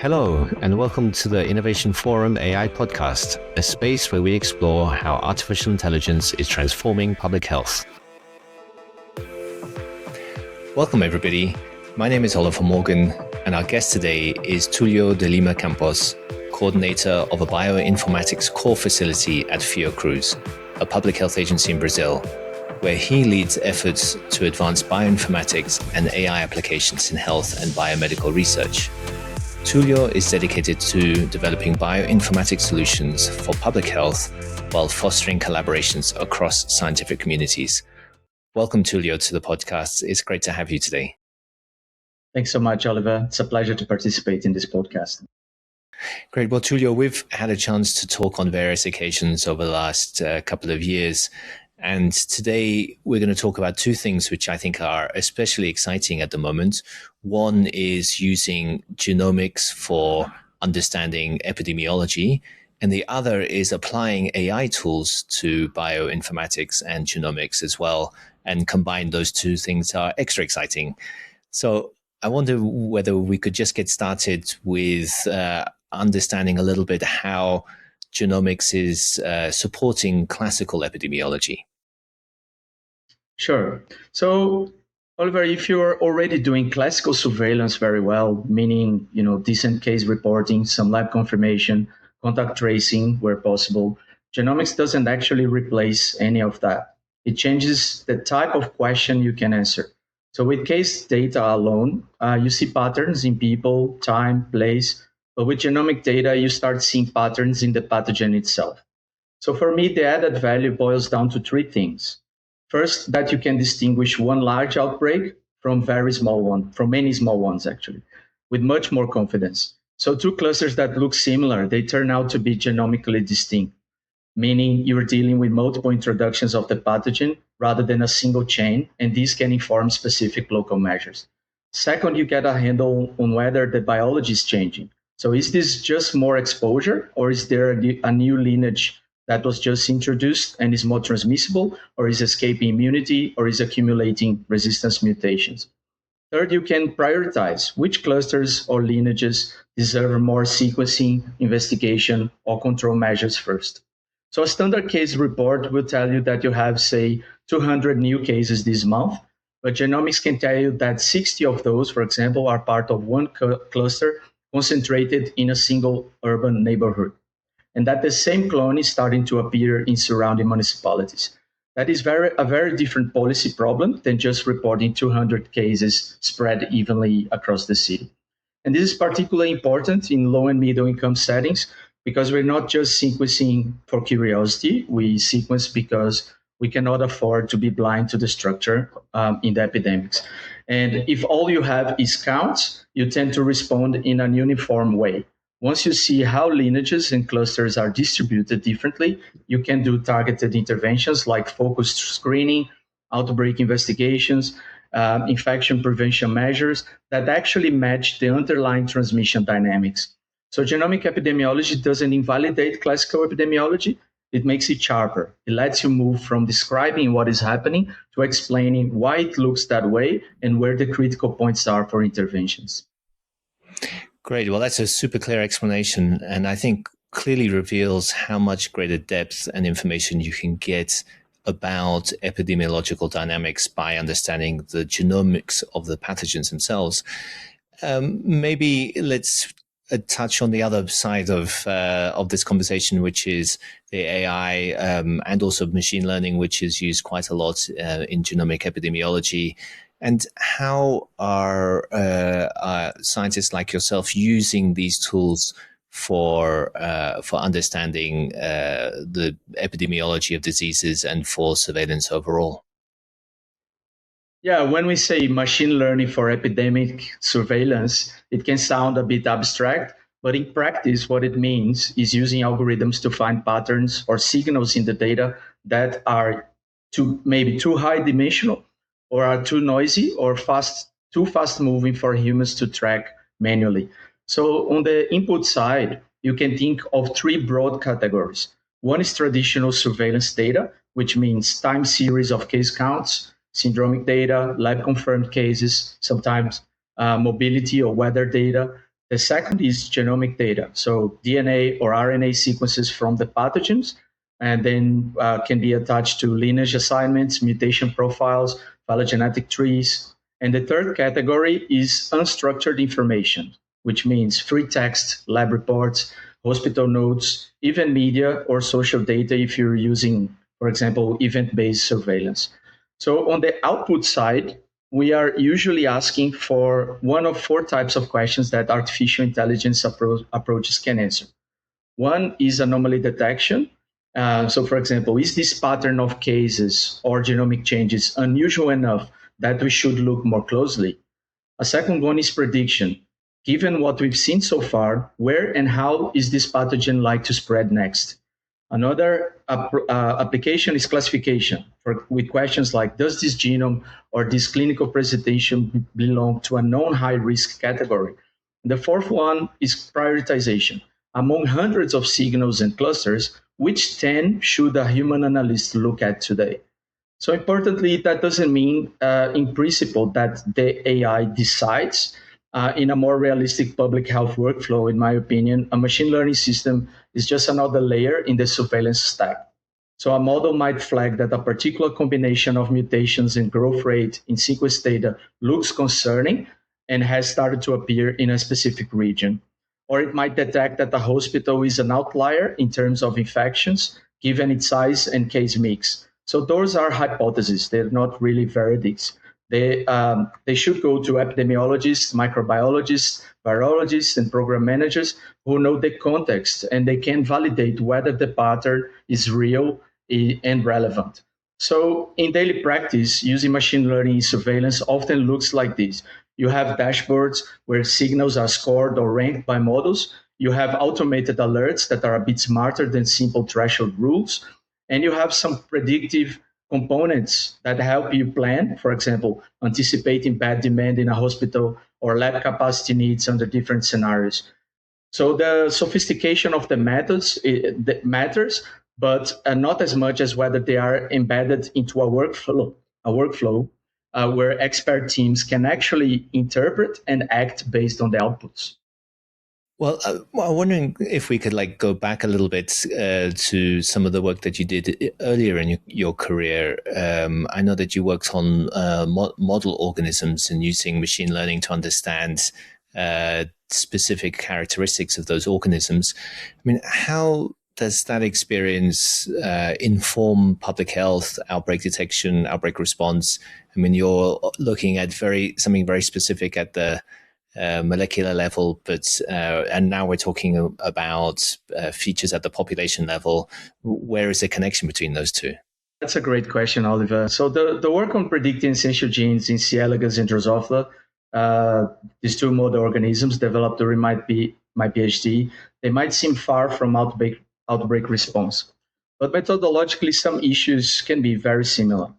Hello, and welcome to the Innovation Forum AI podcast, a space where we explore how artificial intelligence is transforming public health. Welcome, everybody. My name is Oliver Morgan, and our guest today is Túlio de Lima Campos, coordinator of a Bioinformatics Core Facility at Fiocruz, a public health agency in Brazil, where he leads efforts to advance bioinformatics and AI applications in health and biomedical research. Túlio is dedicated to developing bioinformatics solutions for public health while fostering collaborations across scientific communities. Welcome, Túlio, to the podcast. It's great to have you today. Thanks so much, Oliver. It's a pleasure to participate in this podcast. Great. Well, Túlio, we've had a chance to talk on various occasions over the last couple of years. And today we're going to talk about two things which I think are especially exciting at the moment. One is using genomics for understanding epidemiology, and the other is applying AI tools to bioinformatics and genomics as well. And combined, those two things are extra exciting. So I wonder whether we could just get started with understanding a little bit how genomics is supporting classical epidemiology. Sure. So, Oliver, if you're already doing classical surveillance very well, meaning, decent case reporting, some lab confirmation, contact tracing where possible, genomics doesn't actually replace any of that. It changes the type of question you can answer. So with case data alone, you see patterns in people, time, place, but with genomic data, you start seeing patterns in the pathogen itself. So for me, the added value boils down to three things. First, that you can distinguish one large outbreak from many small ones, actually, with much more confidence. So two clusters that look similar, they turn out to be genomically distinct, meaning you're dealing with multiple introductions of the pathogen rather than a single chain, and these can inform specific local measures. Second, you get a handle on whether the biology is changing. So is this just more exposure, or is there a new lineage that was just introduced and is more transmissible, or is escaping immunity, or is accumulating resistance mutations? Third, you can prioritize which clusters or lineages deserve more sequencing, investigation, or control measures first. So a standard case report will tell you that you have, say, 200 new cases this month, but genomics can tell you that 60 of those, for example, are part of one cluster concentrated in a single urban neighborhood, and that the same clone is starting to appear in surrounding municipalities. That is a very different policy problem than just reporting 200 cases spread evenly across the city. And this is particularly important in low and middle income settings because we're not just sequencing for curiosity, we sequence because we cannot afford to be blind to the structure in the epidemics. And if all you have is counts, you tend to respond in an uniform way. Once you see how lineages and clusters are distributed differently, you can do targeted interventions like focused screening, outbreak investigations, infection prevention measures that actually match the underlying transmission dynamics. So genomic epidemiology doesn't invalidate classical epidemiology, it makes it sharper. It lets you move from describing what is happening to explaining why it looks that way and where the critical points are for interventions. Great. Well, that's a super clear explanation, and I think clearly reveals how much greater depth and information you can get about epidemiological dynamics by understanding the genomics of the pathogens themselves. Maybe let's touch on the other side of this conversation, which is the AI and also machine learning, which is used quite a lot in genomic epidemiology. And how are scientists like yourself using these tools for understanding the epidemiology of diseases and for surveillance overall? Yeah, when we say machine learning for epidemic surveillance, it can sound a bit abstract, but in practice, what it means is using algorithms to find patterns or signals in the data that are maybe too high dimensional, or are too noisy or too fast moving for humans to track manually. So on the input side, you can think of three broad categories. One is traditional surveillance data, which means time series of case counts, syndromic data, lab confirmed cases, sometimes mobility or weather data. The second is genomic data, so DNA or RNA sequences from the pathogens, and then can be attached to lineage assignments, mutation profiles, phylogenetic trees. And the third category is unstructured information, which means free text, lab reports, hospital notes, even media or social data if you're using, for example, event-based surveillance. So on the output side, we are usually asking for one of four types of questions that artificial intelligence approaches can answer. One is anomaly detection. So, for example, is this pattern of cases or genomic changes unusual enough that we should look more closely? A second one is prediction. Given what we've seen so far, where and how is this pathogen like to spread next? Another application is classification with questions like, does this genome or this clinical presentation belong to a known high-risk category? The fourth one is prioritization. Among hundreds of signals and clusters, which 10 should a human analyst look at today? So importantly, that doesn't mean in principle that the AI decides. In a more realistic public health workflow, in my opinion, a machine learning system is just another layer in the surveillance stack. So a model might flag that a particular combination of mutations and growth rate in sequence data looks concerning and has started to appear in a specific region. Or it might detect that the hospital is an outlier in terms of infections, given its size and case mix. So those are hypotheses. They're not really verdicts. They should go to epidemiologists, microbiologists, virologists, and program managers who know the context and they can validate whether the pattern is real and relevant. So in daily practice, using machine learning in surveillance often looks like this. You have dashboards where signals are scored or ranked by models. You have automated alerts that are a bit smarter than simple threshold rules. And you have some predictive components that help you plan, for example, anticipating bad demand in a hospital or lab capacity needs under different scenarios. So the sophistication of the methods matters, but not as much as whether they are embedded into a workflow where expert teams can actually interpret and act based on the outputs. Well, I'm wondering if we could go back a little bit to some of the work that you did earlier in your career. I know that you worked on model organisms and using machine learning to understand specific characteristics of those organisms. I mean, how does that experience inform public health, outbreak detection, outbreak response? I mean, you're looking at something very specific at the molecular level, but and now we're talking about features at the population level. Where is the connection between those two? That's a great question, Oliver. So the work on predicting essential genes in C. elegans and Drosophila, these two model organisms developed during my PhD, they might seem far from outbreak response, but methodologically some issues can be very similar.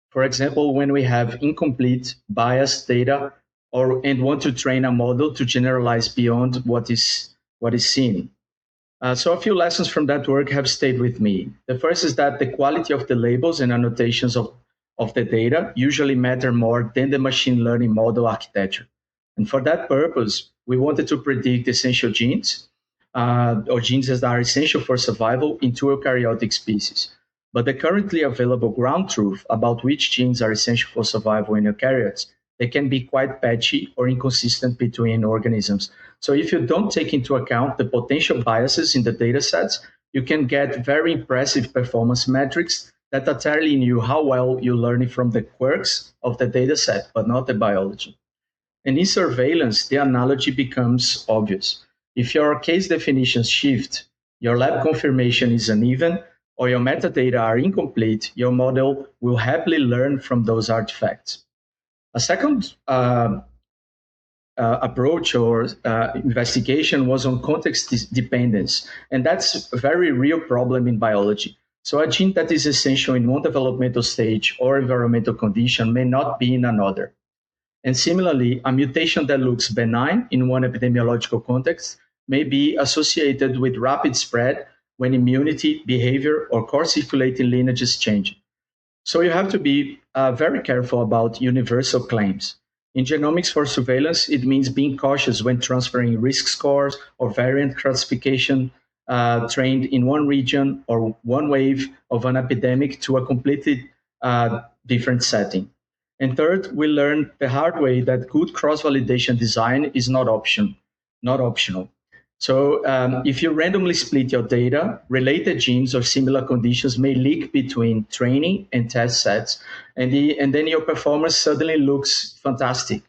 For example, when we have incomplete, biased data and want to train a model to generalize beyond what is seen. So a few lessons from that work have stayed with me. The first is that the quality of the labels and annotations of the data usually matter more than the machine learning model architecture. And for that purpose, we wanted to predict essential genes or genes that are essential for survival in two eukaryotic species. But the currently available ground truth about which genes are essential for survival in eukaryotes, they can be quite patchy or inconsistent between organisms. So if you don't take into account the potential biases in the data sets, you can get very impressive performance metrics that are telling you how well you're learning from the quirks of the data set, but not the biology. And in surveillance, the analogy becomes obvious. If your case definitions shift, your lab confirmation is uneven, or your metadata are incomplete, your model will happily learn from those artifacts. A second approach or investigation was on context dependence, and that's a very real problem in biology. So a gene that is essential in one developmental stage or environmental condition may not be in another. And similarly, a mutation that looks benign in one epidemiological context may be associated with rapid spread when immunity, behavior, or core circulating lineages change. So you have to be very careful about universal claims. In genomics for surveillance, it means being cautious when transferring risk scores or variant classification trained in one region or one wave of an epidemic to a completely different setting. And third, we learned the hard way that good cross-validation design is not optional. So if you randomly split your data, related genes or similar conditions may leak between training and test sets, and then your performance suddenly looks fantastic.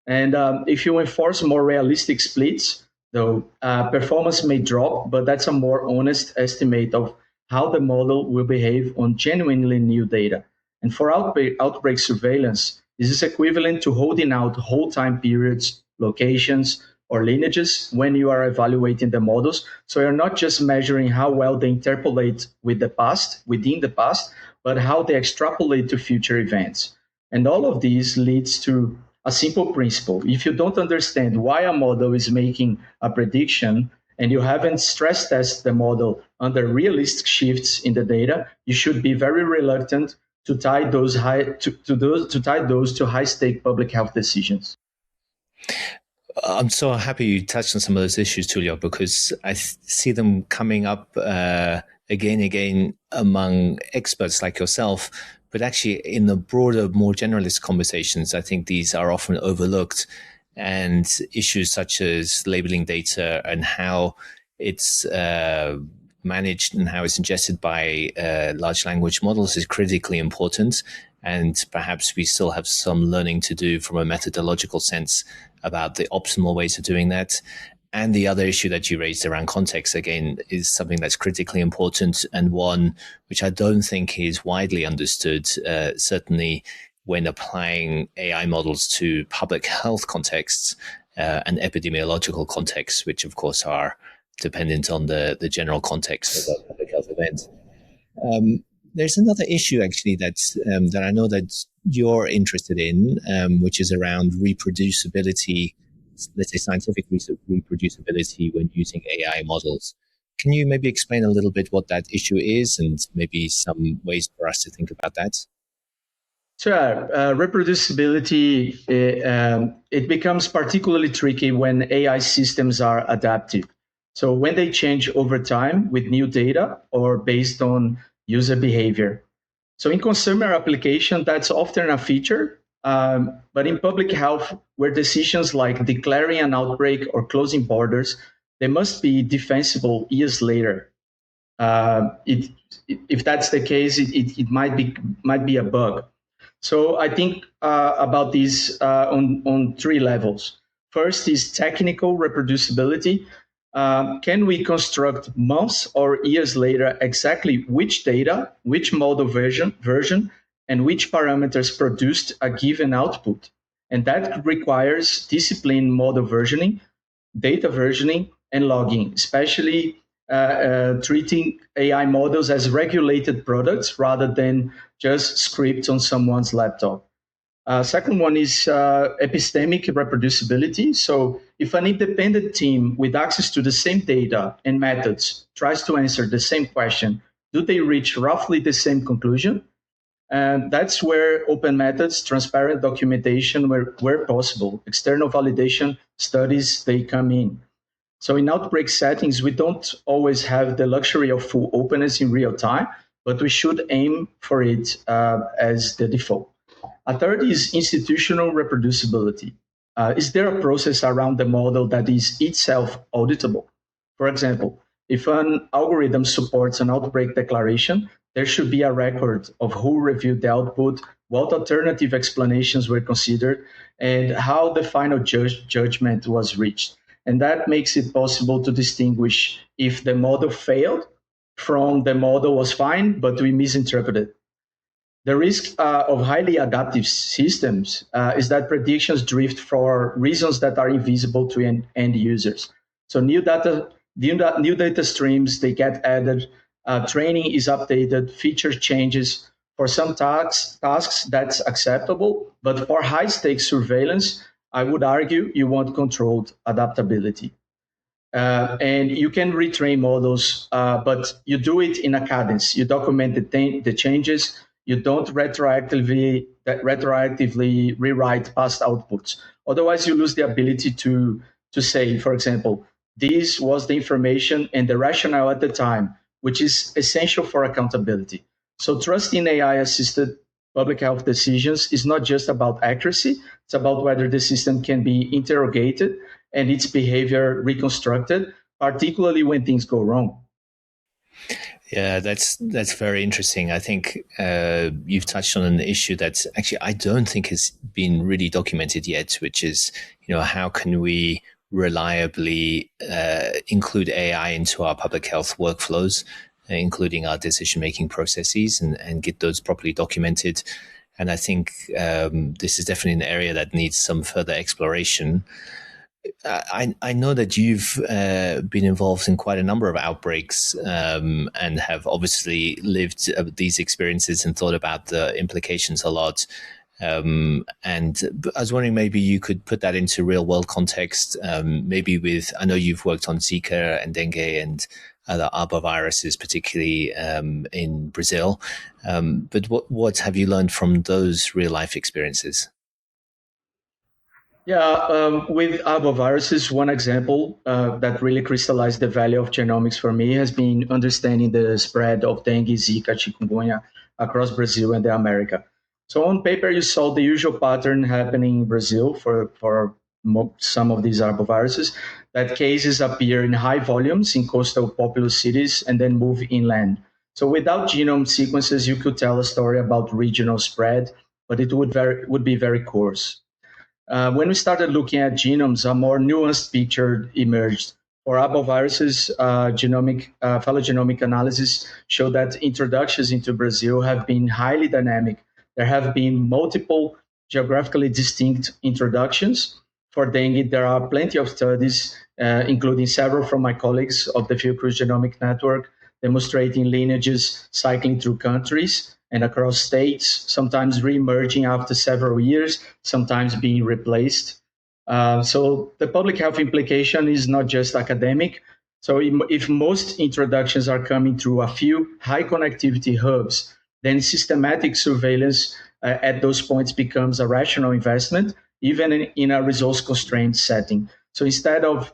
And if you enforce more realistic splits, though, performance may drop, but that's a more honest estimate of how the model will behave on genuinely new data. And for outbreak surveillance, this is equivalent to holding out whole time periods, locations, or lineages when you are evaluating the models. So you're not just measuring how well they interpolate within the past, but how they extrapolate to future events. And all of these leads to a simple principle. If you don't understand why a model is making a prediction and you haven't stress tested the model under realistic shifts in the data, you should be very reluctant to tie those to high stake public health decisions. I'm so happy you touched on some of those issues, Túlio, because I see them coming up again and again among experts like yourself. But actually, in the broader, more generalist conversations, I think these are often overlooked. And issues such as labeling data and how it's managed and how it's ingested by large language models is critically important. And perhaps we still have some learning to do from a methodological sense about the optimal ways of doing that. And the other issue that you raised around context, again, is something that's critically important and one which I don't think is widely understood, certainly when applying AI models to public health contexts and epidemiological contexts, which of course are dependent on the general context of a public health event. There's another issue actually that I know that you're interested in, which is around reproducibility, let's say scientific reproducibility when using AI models. Can you maybe explain a little bit what that issue is and maybe some ways for us to think about that? Sure. Reproducibility, it becomes particularly tricky when AI systems are adaptive. So when they change over time with new data or based on user behavior. So in consumer application, that's often a feature, but in public health, where decisions like declaring an outbreak or closing borders, they must be defensible years later. If that's the case, it might be a bug. So I think about these on three levels. First is technical reproducibility. Can we construct months or years later exactly which data, which model version, and which parameters produced a given output? And that requires disciplined model versioning, data versioning, and logging, especially treating AI models as regulated products rather than just scripts on someone's laptop. Second one is epistemic reproducibility. So if an independent team with access to the same data and methods tries to answer the same question, do they reach roughly the same conclusion? And that's where open methods, transparent documentation, where possible, external validation studies, they come in. So in outbreak settings, we don't always have the luxury of full openness in real time, but we should aim for it as the default. A third is institutional reproducibility. Is there a process around the model that is itself auditable? For example, if an algorithm supports an outbreak declaration, there should be a record of who reviewed the output, what alternative explanations were considered, and how the final judgment was reached. And that makes it possible to distinguish if the model failed from the model was fine, but we misinterpreted. The risk of highly adaptive systems is that predictions drift for reasons that are invisible to end users. So new data streams, they get added, training is updated, feature changes. For some tasks, that's acceptable, but for high-stakes surveillance, I would argue you want controlled adaptability. And you can retrain models, but you do it in a cadence. You document the changes, You don't retroactively rewrite past outputs. Otherwise, you lose the ability to say, for example, this was the information and the rationale at the time, which is essential for accountability. So trust in AI-assisted public health decisions is not just about accuracy, it's about whether the system can be interrogated and its behavior reconstructed, particularly when things go wrong. Yeah, that's very interesting. I think you've touched on an issue that actually I don't think has been really documented yet, which is, how can we reliably include AI into our public health workflows, including our decision-making processes, and get those properly documented. And I think this is definitely an area that needs some further exploration. I know that you've been involved in quite a number of outbreaks and have obviously lived these experiences and thought about the implications a lot. And I was wondering, maybe you could put that into real world context, maybe with, I know you've worked on Zika and dengue and other arboviruses, particularly in Brazil. But what have you learned from those real life experiences? Yeah, with arboviruses, one example that really crystallized the value of genomics for me has been understanding the spread of dengue, Zika, chikungunya across Brazil and the America. So on paper, you saw the usual pattern happening in Brazil for some of these arboviruses, that cases appear in high volumes in coastal populous cities and then move inland. So without genome sequences, you could tell a story about regional spread, but it would be very coarse. When we started looking at genomes, a more nuanced picture emerged. For arboviruses, phylogenomic analysis showed that introductions into Brazil have been highly dynamic. There have been multiple geographically distinct introductions. For dengue, there are plenty of studies, including several from my colleagues of the Fiocruz Genomic Network, demonstrating lineages cycling through countries and across states, sometimes re-emerging after several years, sometimes being replaced. So the public health implication is not just academic. So if most introductions are coming through a few high connectivity hubs, then systematic surveillance at those points becomes a rational investment, even in a resource constrained setting. So instead of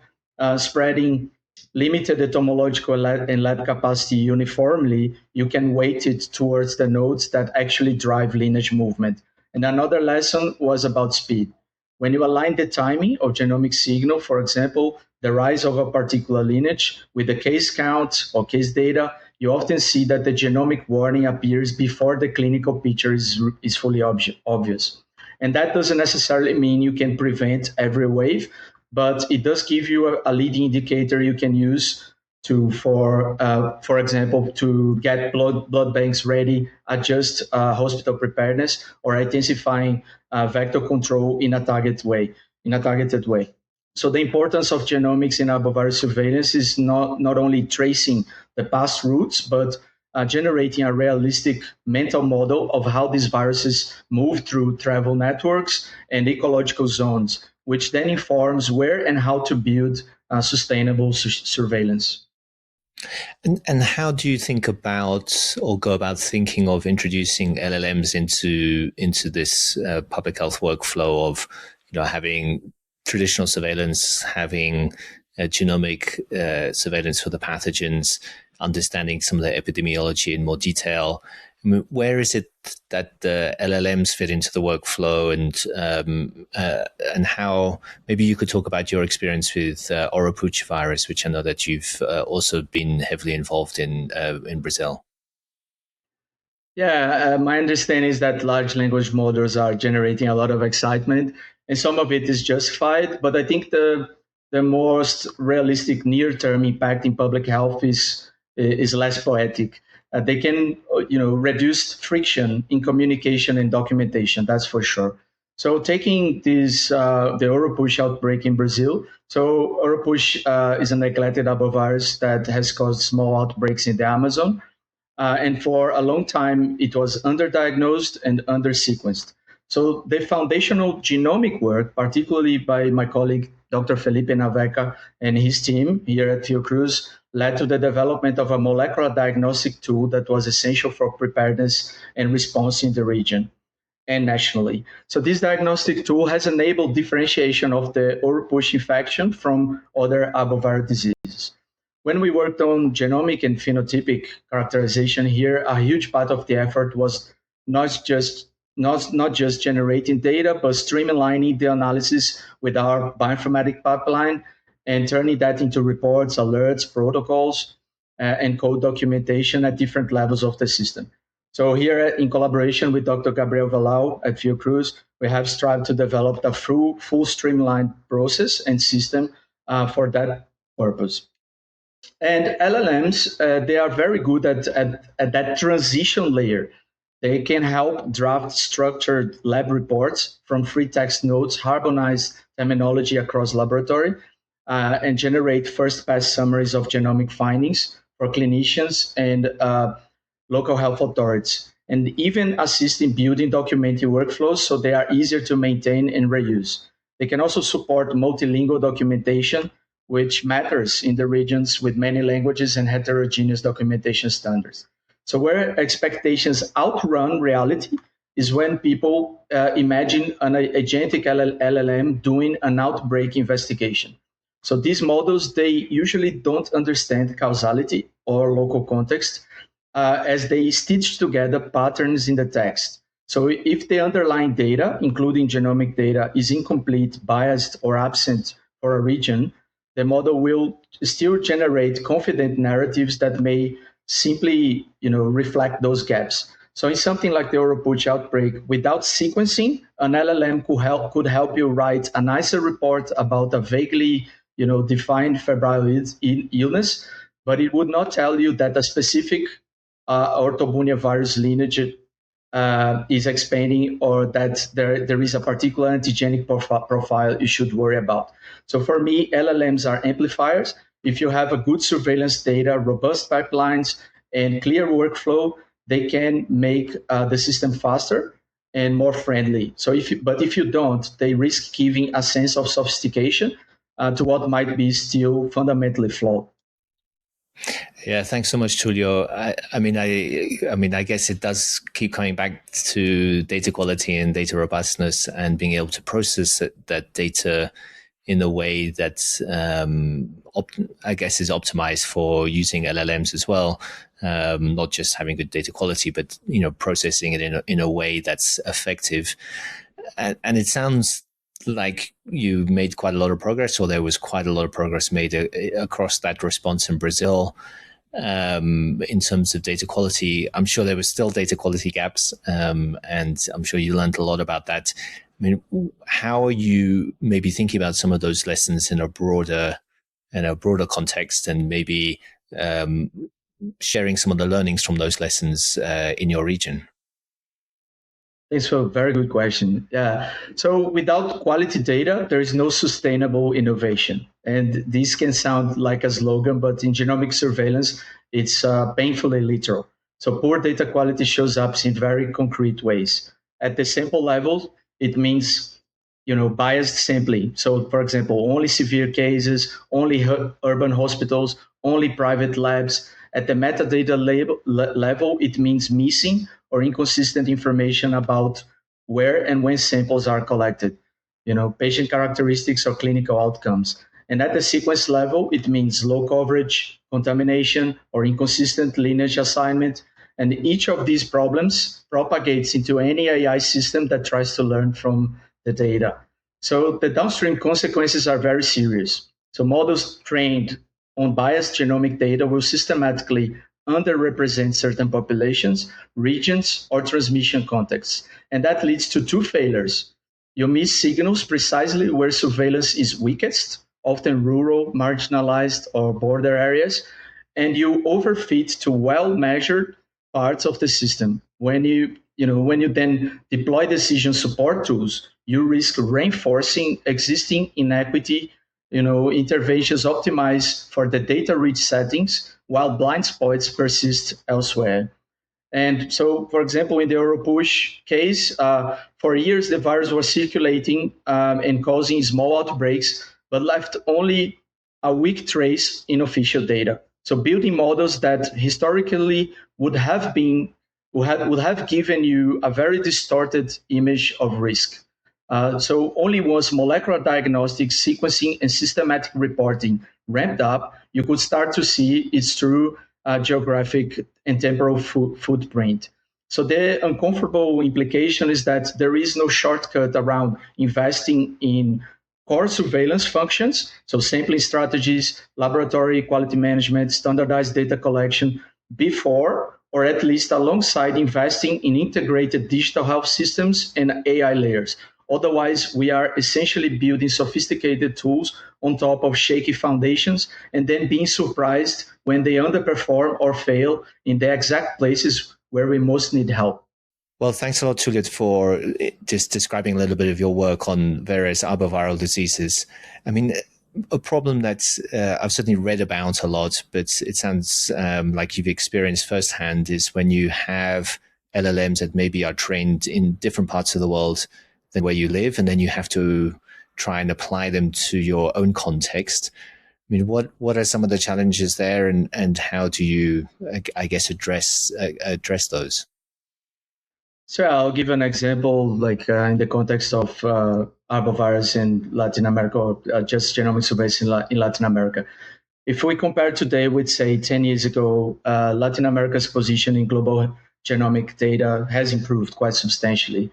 spreading limited entomological and lab capacity uniformly, you can weight it towards the nodes that actually drive lineage movement. And another lesson was about speed. When you align the timing of genomic signal, for example, the rise of a particular lineage with the case count or case data, you often see that the genomic warning appears before the clinical picture is fully obvious. And that doesn't necessarily mean you can prevent every wave, but it does give you a leading indicator you can use for example, to get blood banks ready, adjust hospital preparedness, or intensifying vector control in a targeted way. So the importance of genomics in arbovirus surveillance is not only tracing the past routes, but generating a realistic mental model of how these viruses move through travel networks and ecological zones, which then informs where and how to build sustainable surveillance. And how do you think about or go about thinking of introducing LLMs into this public health workflow of having traditional surveillance, having genomic surveillance for the pathogens, understanding some of the epidemiology in more detail? I mean, where is it that the LLMs fit into the workflow, and how? Maybe you could talk about your experience with Oropouche virus, which I know that you've also been heavily involved in Brazil. Yeah, my understanding is that large language models are generating a lot of excitement, and some of it is justified. But I think the most realistic near-term impact in public health is less poetic. They can, reduce friction in communication and documentation. That's for sure. So taking the Oropouche outbreak in Brazil. So Oropouche is a neglected arbovirus that has caused small outbreaks in the Amazon. And for a long time, it was underdiagnosed and undersequenced. So the foundational genomic work, particularly by my colleague, Dr. Felipe Naveca and his team here at Fiocruz, led to the development of a molecular diagnostic tool that was essential for preparedness and response in the region and nationally. So this diagnostic tool has enabled differentiation of the Oropouche infection from other arboviral diseases. When we worked on genomic and phenotypic characterization here, a huge part of the effort was not just generating data, but streamlining the analysis with our bioinformatic pipeline and turning that into reports, alerts, protocols, and code documentation at different levels of the system. So here, in collaboration with Dr. Gabriel Vallau at Fiocruz, we have strived to develop a full streamlined process and system for that purpose. And LLMs, they are very good at that transition layer. They can help draft structured lab reports from free text notes, harmonize terminology across laboratory, and generate first-pass summaries of genomic findings for clinicians and local health authorities, and even assist in building documenting workflows so they are easier to maintain and reuse. They can also support multilingual documentation, which matters in the regions with many languages and heterogeneous documentation standards. So where expectations outrun reality is when people imagine an agentic LLM doing an outbreak investigation. So these models, they usually don't understand causality or local context, as they stitch together patterns in the text. So if the underlying data, including genomic data, is incomplete, biased, or absent for a region, the model will still generate confident narratives that may simply reflect those gaps. So in something like the Oropouche outbreak, without sequencing, an LLM could help you write a nicer report about a vaguely defined febrile illness, but it would not tell you that a specific Orthobunia virus lineage is expanding, or that there is a particular antigenic profile you should worry about. So for me, LLMs are amplifiers. If you have a good surveillance data, robust pipelines, and clear workflow, they can make the system faster and more friendly. But if you don't, they risk giving a sense of sophistication to what might be still fundamentally flawed. Yeah, thanks so much, Túlio. I mean, I guess it does keep coming back to data quality and data robustness and being able to process that data in a way that I guess is optimized for using LLMs as well. Not just having good data quality, but processing it in a way that's effective. And it sounds like you made quite a lot of progress, or there was quite a lot of progress made across that response in Brazil. In terms of data quality, I'm sure there were still data quality gaps, and I'm sure you learned a lot about that. I mean, how are you maybe thinking about some of those lessons in a broader context, and maybe sharing some of the learnings from those lessons in your region? Thanks for a very good question. Yeah. So without quality data, there is no sustainable innovation. And this can sound like a slogan, but in genomic surveillance, it's painfully literal. So poor data quality shows up in very concrete ways. At the sample level, it means biased sampling. So for example, only severe cases, only urban hospitals, only private labs. At the metadata level, it means missing or inconsistent information about where and when samples are collected, patient characteristics or clinical outcomes. And at the sequence level, it means low coverage, contamination, or inconsistent lineage assignment. And each of these problems propagates into any AI system that tries to learn from the data. So the downstream consequences are very serious. So models trained on biased genomic data will systematically underrepresent certain populations, regions, or transmission contexts. And that leads to two failures. You miss signals precisely where surveillance is weakest, often rural, marginalized, or border areas, and you overfit to well-measured parts of the system. When you then deploy decision support tools, you risk reinforcing existing inequity. Interventions optimize for the data-rich settings, while blind spots persist elsewhere. And so, for example, in the Oropouche case, for years the virus was circulating and causing small outbreaks, but left only a weak trace in official data. So building models that historically would have given you a very distorted image of risk. So only once molecular diagnostics, sequencing, and systematic reporting ramped up, you could start to see its true geographic and temporal footprint. So the uncomfortable implication is that there is no shortcut around investing in core surveillance functions, so sampling strategies, laboratory quality management, standardized data collection, before or at least alongside investing in integrated digital health systems and AI layers. Otherwise, we are essentially building sophisticated tools on top of shaky foundations and then being surprised when they underperform or fail in the exact places where we most need help. Well, thanks a lot, Túlio, for just describing a little bit of your work on various arboviral diseases. I mean, a problem that I've certainly read about a lot, but it sounds like you've experienced firsthand is when you have LLMs that maybe are trained in different parts of the world than where you live, and then you have to try and apply them to your own context. I mean, what are some of the challenges there, and how do you, I guess, address those? So I'll give an example, like in the context of arbovirus in Latin America, or just genomic surveillance in Latin America. If we compare today with, say, 10 years ago, Latin America's position in global genomic data has improved quite substantially.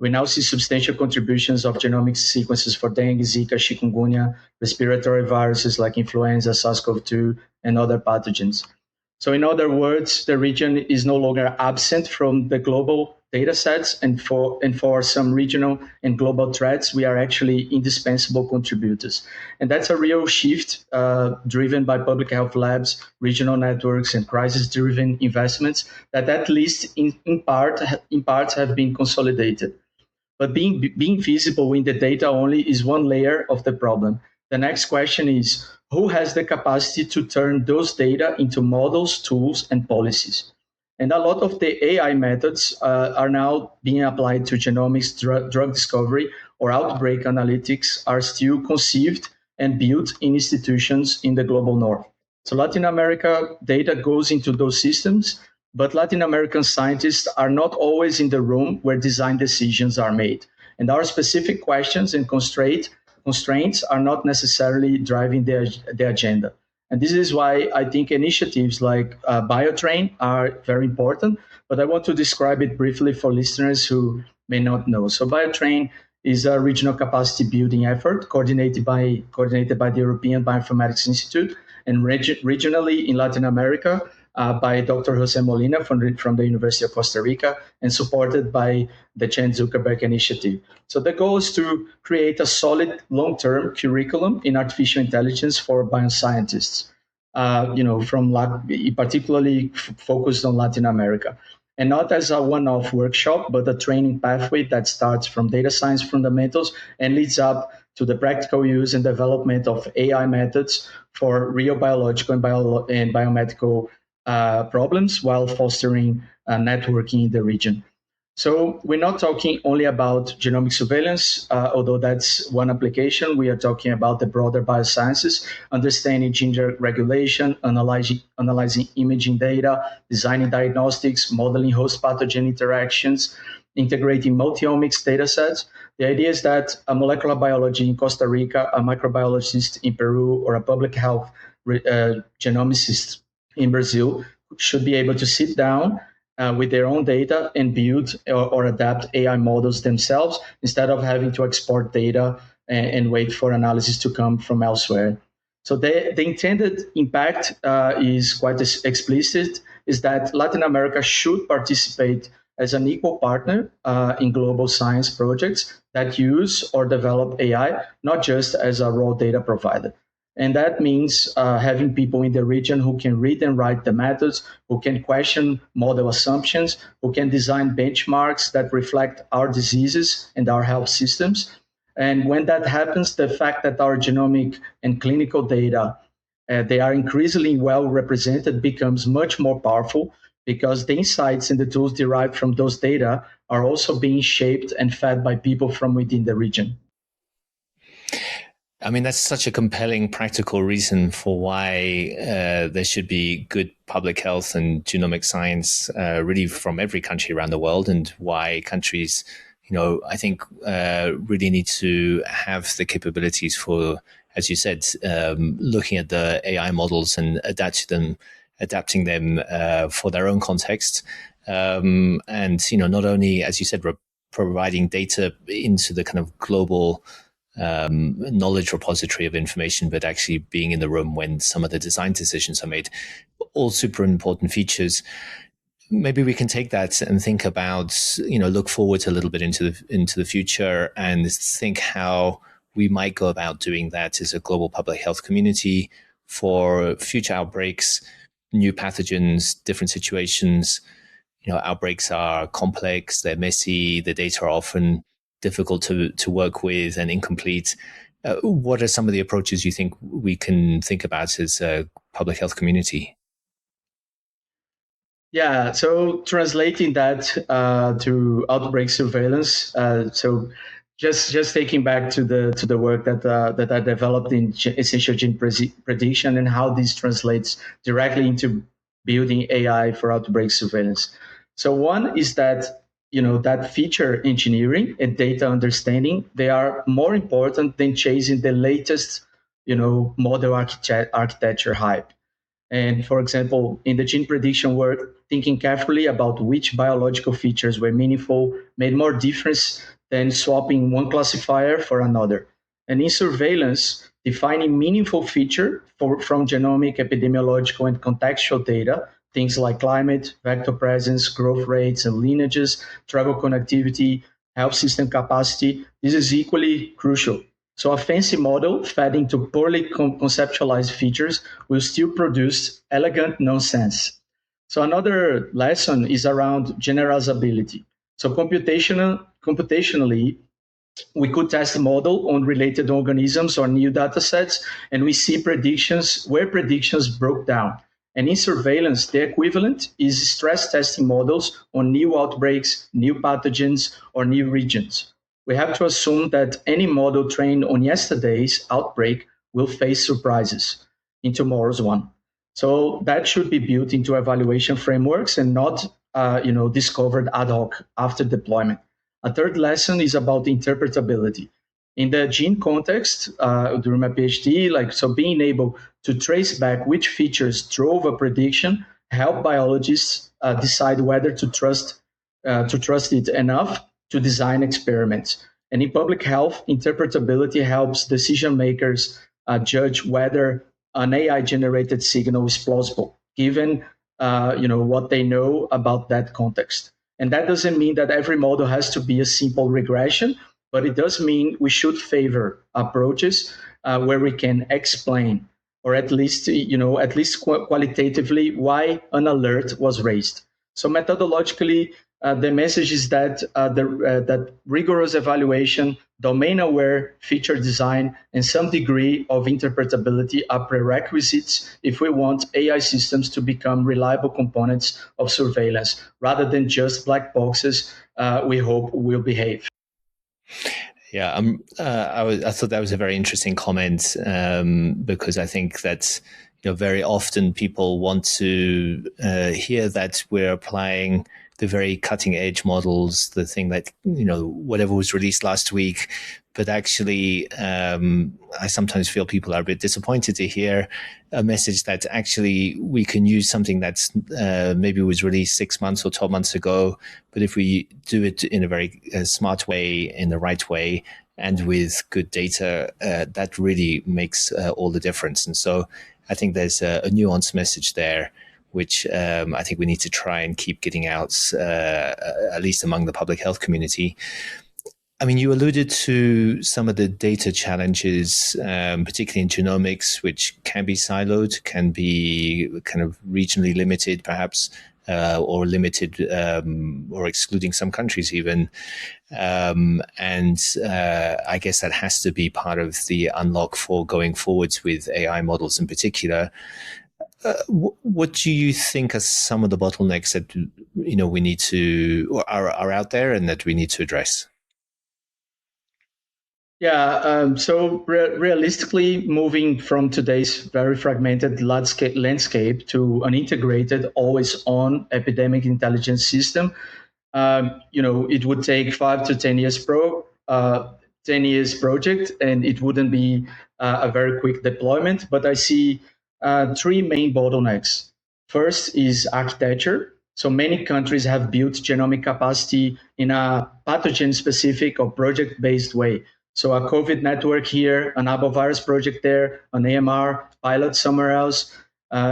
We now see substantial contributions of genomic sequences for dengue, Zika, chikungunya, respiratory viruses like influenza, SARS-CoV-2, and other pathogens. So in other words, the region is no longer absent from the global data sets, and for some regional and global threats, we are actually indispensable contributors. And that's a real shift driven by public health labs, regional networks, and crisis-driven investments that at least in parts have been consolidated. But being visible in the data only is one layer of the problem. The next question is, who has the capacity to turn those data into models, tools, and policies? And a lot of the AI methods are now being applied to genomics, drug discovery, or outbreak analytics are still conceived and built in institutions in the global north. So Latin America data goes into those systems, but Latin American scientists are not always in the room where design decisions are made. And our specific questions and constraints are not necessarily driving the agenda. And this is why I think initiatives like BioTrain are very important, but I want to describe it briefly for listeners who may not know. So BioTrain is a regional capacity building effort coordinated by the European Bioinformatics Institute and regionally in Latin America by Dr. Jose Molina from the University of Costa Rica and supported by the Chan Zuckerberg Initiative. So the goal is to create a solid long-term curriculum in artificial intelligence for bioscientists, particularly focused on Latin America. And not as a one-off workshop, but a training pathway that starts from data science fundamentals and leads up to the practical use and development of AI methods for real biological and biomedical problems while fostering networking in the region. So we're not talking only about genomic surveillance, although that's one application. We are talking about the broader biosciences, understanding gene regulation, analyzing imaging data, designing diagnostics, modeling host pathogen interactions, integrating multi-omics data sets. The idea is that a molecular biology in Costa Rica, a microbiologist in Peru, or a public health genomicist in Brazil should be able to sit down with their own data and build or adapt AI models themselves instead of having to export data and wait for analysis to come from elsewhere. So the intended impact is quite explicit, is that Latin America should participate as an equal partner in global science projects that use or develop AI, not just as a raw data provider. And that means having people in the region who can read and write the methods, who can question model assumptions, who can design benchmarks that reflect our diseases and our health systems. And when that happens, the fact that our genomic and clinical data, they are increasingly well represented becomes much more powerful because the insights and the tools derived from those data are also being shaped and fed by people from within the region. I mean, that's such a compelling practical reason for why there should be good public health and genomic science really from every country around the world, and why countries, I think really need to have the capabilities for, as you said, looking at the AI models and adapting them for their own context. And, not only, as you said, providing data into the kind of global knowledge repository of information, but actually being in the room when some of the design decisions are made. All super important features. Maybe we can take that and think about, look forward a little bit into the future and think how we might go about doing that as a global public health community for future outbreaks, new pathogens, different situations. Outbreaks are complex, they're messy, the data are often difficult to work with and incomplete. What are some of the approaches you think we can think about as a public health community? Yeah, so translating that to outbreak surveillance. So just taking back to the work that I developed in essential gene prediction and how this translates directly into building AI for outbreak surveillance. So one is that that feature engineering and data understanding, they are more important than chasing the latest model architecture hype. And for example, in the gene prediction work, thinking carefully about which biological features were meaningful made more difference than swapping one classifier for another. And in surveillance, defining meaningful feature from genomic, epidemiological, and contextual data, things like climate, vector presence, growth rates, and lineages, travel connectivity, health system capacity, this is equally crucial. So a fancy model fed into poorly conceptualized features will still produce elegant nonsense. So another lesson is around generalizability. So computationally, we could test the model on related organisms or new data sets, and we see predictions where predictions broke down. And in surveillance, the equivalent is stress testing models on new outbreaks, new pathogens, or new regions. We have to assume that any model trained on yesterday's outbreak will face surprises in tomorrow's one. So that should be built into evaluation frameworks and not discovered ad hoc after deployment. A third lesson is about interpretability. In the gene context, during my PhD, so being able to trace back which features drove a prediction help biologists decide whether to trust it enough to design experiments. And in public health, interpretability helps decision makers judge whether an AI generated signal is plausible, given what they know about that context. And that doesn't mean that every model has to be a simple regression, but it does mean we should favor approaches where we can explain, or at least qualitatively, why an alert was raised. So methodologically, the message is that that rigorous evaluation, domain-aware feature design, and some degree of interpretability are prerequisites if we want AI systems to become reliable components of surveillance, rather than just black boxes we hope will behave. Yeah, I thought that was a very interesting comment because I think that very often people want to hear that we're applying the very cutting edge models, the thing that whatever was released last week. But actually, I sometimes feel people are a bit disappointed to hear a message that actually we can use something that's maybe was released 6 months or 12 months ago. But if we do it in a very smart way, in the right way, and with good data, that really makes all the difference. And so I think there's a nuanced message there, which I think we need to try and keep getting out, at least among the public health community. I mean, you alluded to some of the data challenges, particularly in genomics, which can be siloed, can be kind of regionally limited, perhaps, or limited or excluding some countries even. I guess that has to be part of the unlock for going forwards with AI models in particular. What do you think are some of the bottlenecks that we need to or are out there and that we need to address? Yeah, so realistically, moving from today's very fragmented landscape to an integrated, always-on epidemic intelligence system, it would take 5 to 10 years 10 years project, and it wouldn't be a very quick deployment. But I see three main bottlenecks. First is architecture. So many countries have built genomic capacity in a pathogen specific or project based way. So a COVID network here, an arbovirus project there, an AMR pilot somewhere else.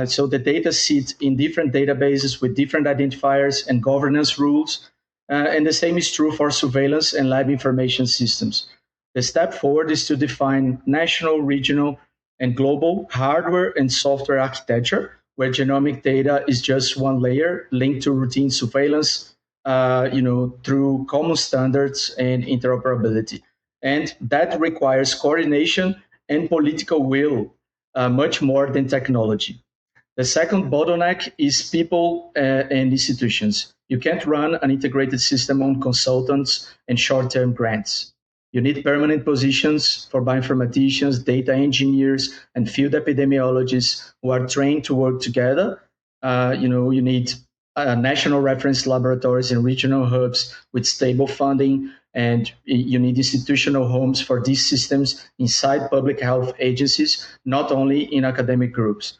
So the data sit in different databases with different identifiers and governance rules. And the same is true for surveillance and lab information systems. The step forward is to define national, regional, and global hardware and software architecture, where genomic data is just one layer linked to routine surveillance, through common standards and interoperability. And that requires coordination and political will, much more than technology. The second bottleneck is people and institutions. You can't run an integrated system on consultants and short term grants. You need permanent positions for bioinformaticians, data engineers, and field epidemiologists who are trained to work together. You need national reference laboratories and regional hubs with stable funding, and you need institutional homes for these systems inside public health agencies, not only in academic groups.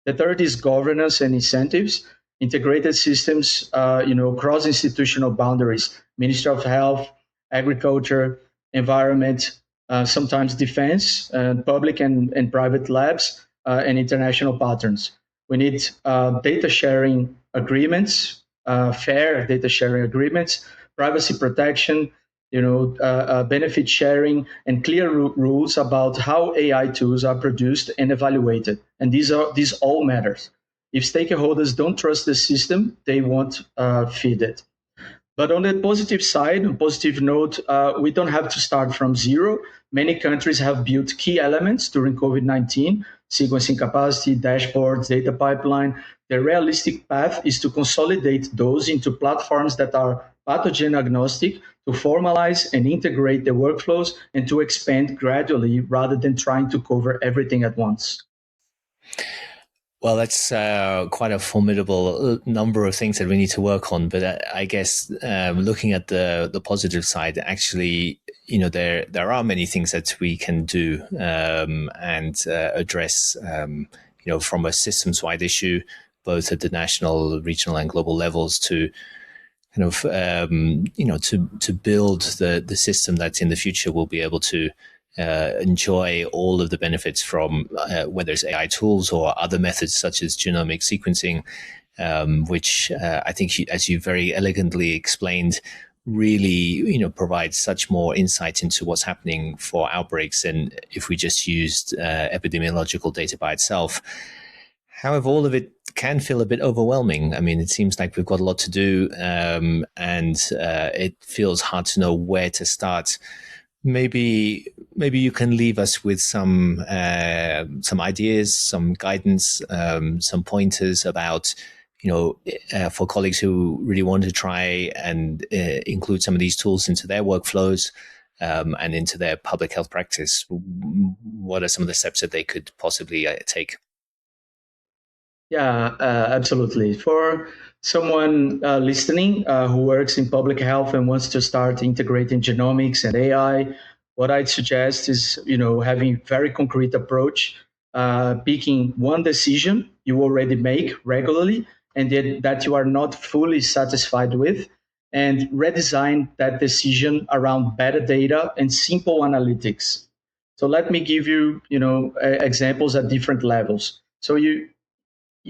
The third is governance and incentives. Integrated systems, cross institutional boundaries. Ministry of Health, Agriculture, Environment, sometimes defense, public and private labs, and international patterns. We need data sharing agreements, fair data sharing agreements, privacy protection, benefit sharing, and clear rules about how AI tools are produced and evaluated. And these all matters. If stakeholders don't trust the system, they won't feed it. But on the positive side, on positive note, we don't have to start from zero. Many countries have built key elements during COVID-19, sequencing capacity, dashboards, data pipeline. The realistic path is to consolidate those into platforms that are pathogen agnostic, to formalize and integrate the workflows, and to expand gradually rather than trying to cover everything at once. Well, that's quite a formidable number of things that we need to work on. But I guess looking at the positive side, actually, there are many things that we can do and address, from a systems-wide issue, both at the national, regional, and global levels, to kind of to build the system that in the future will be able to enjoy all of the benefits from whether it's AI tools or other methods such as genomic sequencing, which I think, as you very elegantly explained, really provides such more insight into what's happening for outbreaks than if we just used epidemiological data by itself. However, all of it can feel a bit overwhelming. I mean, it seems like we've got a lot to do, and it feels hard to know where to start. Maybe you can leave us with some ideas, some guidance, some pointers about, for colleagues who really want to try and include some of these tools into their workflows and into their public health practice. What are some of the steps that they could possibly take? Yeah, absolutely. For someone listening who works in public health and wants to start integrating genomics and AI, what I'd suggest is, having very concrete approach, picking one decision you already make regularly and that you are not fully satisfied with, and redesign that decision around better data and simple analytics. So let me give you, examples at different levels. So you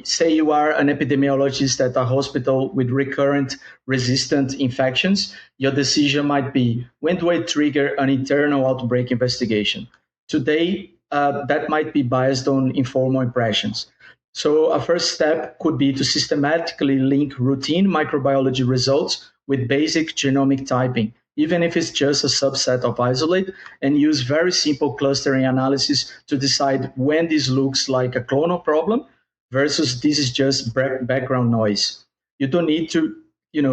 say you are an epidemiologist at a hospital with recurrent resistant infections, your decision might be, when do I trigger an internal outbreak investigation? Today, that might be biased on informal impressions. So a first step could be to systematically link routine microbiology results with basic genomic typing, even if it's just a subset of isolate, and use very simple clustering analysis to decide when this looks like a clonal problem versus this is just background noise. You don't need to,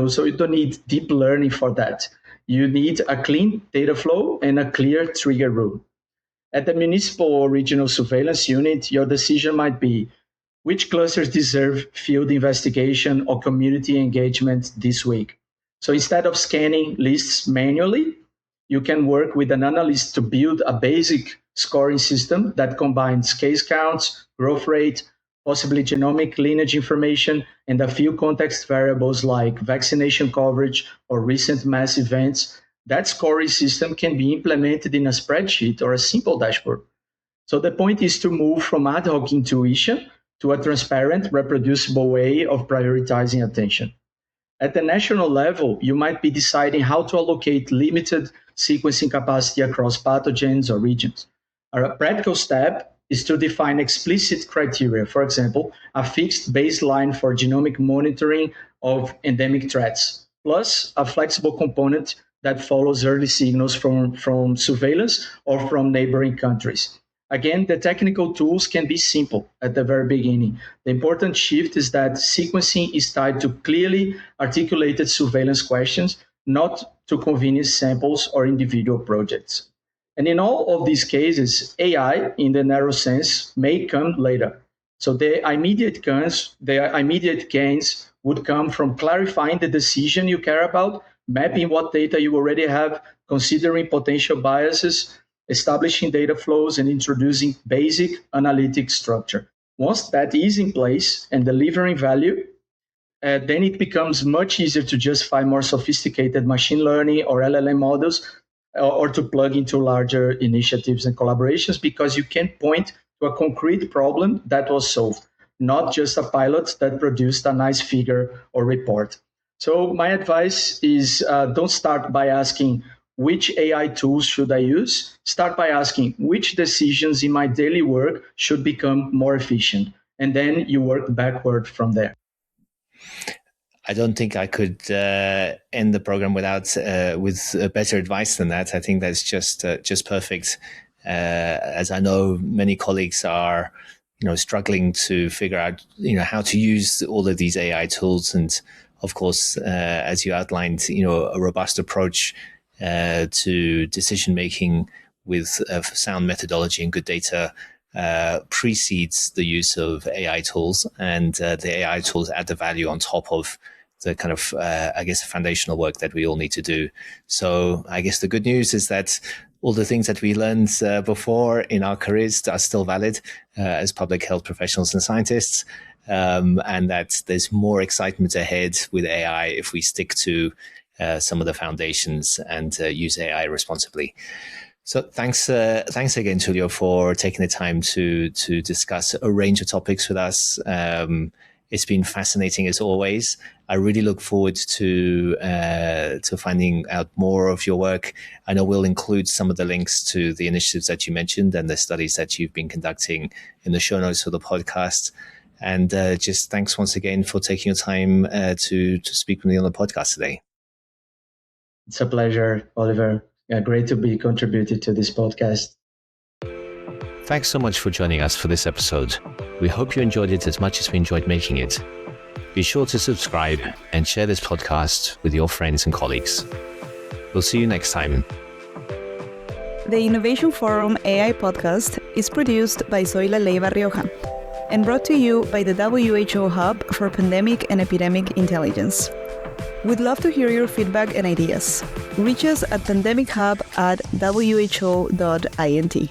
so you don't need deep learning for that. you need a clean data flow and a clear trigger rule. At the municipal or regional surveillance unit, your decision might be which clusters deserve field investigation or community engagement this week. So instead of scanning lists manually, you can work with an analyst to build a basic scoring system that combines case counts, growth rate, possibly genomic lineage information, and a few context variables like vaccination coverage or recent mass events. That scoring system can be implemented in a spreadsheet or a simple dashboard. So the point is to move from ad hoc intuition to a transparent, reproducible way of prioritizing attention. At the national level, you might be deciding how to allocate limited sequencing capacity across pathogens or regions. A practical step is to define explicit criteria, for example, a fixed baseline for genomic monitoring of endemic threats, plus a flexible component that follows early signals from surveillance or from neighboring countries. Again, the technical tools can be simple at the very beginning. The important shift is that sequencing is tied to clearly articulated surveillance questions, not to convenience samples or individual projects. And in all of these cases, AI, in the narrow sense, may come later. So the immediate gains would come from clarifying the decision you care about, mapping what data you already have, considering potential biases, establishing data flows, and introducing basic analytic structure. Once that is in place and delivering value, then it becomes much easier to justify more sophisticated machine learning or LLM models or to plug into larger initiatives and collaborations, because you can point to a concrete problem that was solved, not just a pilot that produced a nice figure or report. So my advice is don't start by asking, which AI tools should I use? Start by asking, which decisions in my daily work should become more efficient? And then you work backward from there. I don't think I could end the program without with better advice than that. I think that's just perfect. As I know, many colleagues are, struggling to figure out, how to use all of these AI tools, and of course, as you outlined, a robust approach to decision making with sound methodology and good data precedes the use of AI tools, and the AI tools add the value on top of the kind of, foundational work that we all need to do. So I guess the good news is that all the things that we learned before in our careers are still valid as public health professionals and scientists, and that there's more excitement ahead with AI if we stick to some of the foundations and use AI responsibly. So thanks again, Túlio, for taking the time to discuss a range of topics with us. It's been fascinating as always. I really look forward to finding out more of your work. I know we'll include some of the links to the initiatives that you mentioned and the studies that you've been conducting in the show notes for the podcast. And just thanks once again for taking your time to speak with me on the podcast today. It's a pleasure, Oliver. Great to be contributed to this podcast. Thanks so much for joining us for this episode. We hope you enjoyed it as much as we enjoyed making it. Be sure to subscribe and share this podcast with your friends and colleagues. We'll see you next time. The Innovation Forum AI podcast is produced by Zoila Leiva Rioja and brought to you by the WHO Hub for Pandemic and Epidemic Intelligence. We'd love to hear your feedback and ideas. Reach us at pandemichub@who.int.